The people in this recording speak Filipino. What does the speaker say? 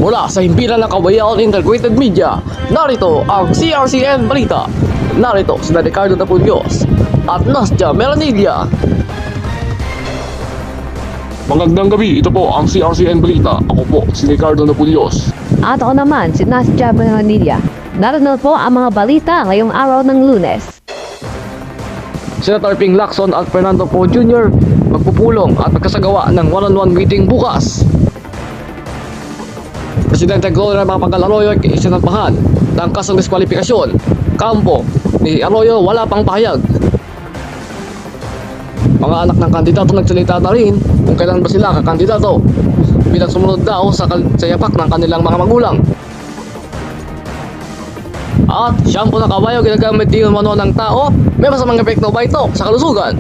Mula sa himpilan ng Kabayaon Integrated Media, narito ang CRCN Balita. Narito si Ricardo Napulios at Nastia Melanidia. Magandang gabi, ito po ang CRCN Balita. Ako po si Ricardo Napulios. At ako naman, si Nastia Melanidia. Narito po ang mga balita ngayong araw ng Lunes. Senator Ping Lacson at Fernando Poe Jr. magpupulong at magkasagawa ng one-on-one meeting bukas. Presidente Gloria Macapagal Arroyo ay isinagpahan ng kasong diskwalifikasyon. Kampo ni Arroyo wala pang pahayag. Mga anak ng kandidato nagsalita na rin kung kailan ba sila kakandidato bilang sumunod daw sa yapak ng kanilang mga magulang. At shampoo na kabayo ginagamit din umano ng tao, may masamang epekto ba ito sa kalusugan?